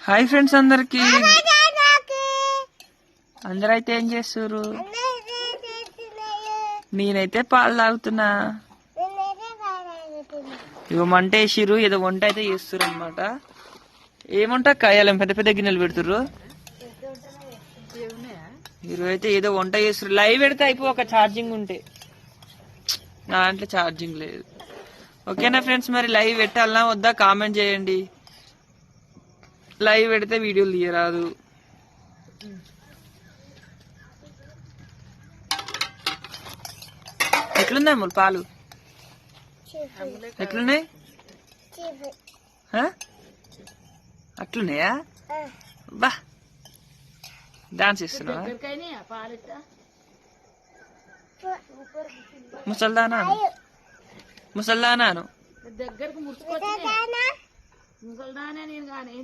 Hi friends అందరికి. అందరైతే ఏం చేస్తున్నారు? నేనైతే పాలు తాగుతున్నా. ఇగో మంట వేసిర్రు, ఏదో వంట అయితే చేస్తుర్రు అనమాట. ఏమంటా కాయాలం పెద్ద పెద్ద గిన్నెలు పెడుతుర్రు. ఈరోజు అయితే ఏదో వంట చేస్తుర్రు. లైవ్ పెడితే అయిపో, ఒక ఛార్జింగ్ ఉంటే. నా దాంట్లో ఛార్జింగ్ లేదు. ఓకేనా ఫ్రెండ్స్, మరి లైవ్ పెట్టాలనా వద్దా కామెంట్ చేయండి. లైవ్ పెడితే వీడియోలు తీయరాదు. ఎట్లున్నాయి అమ్ములు పాలు? ఎట్లున్నాయి? అట్లున్నాయా? బా డాన్స్ చేస్తున్నావా? ముసల్దానాను దగ్గరకు ముడుచుకోవచ్చు. ముసల్దానే నేను కానీ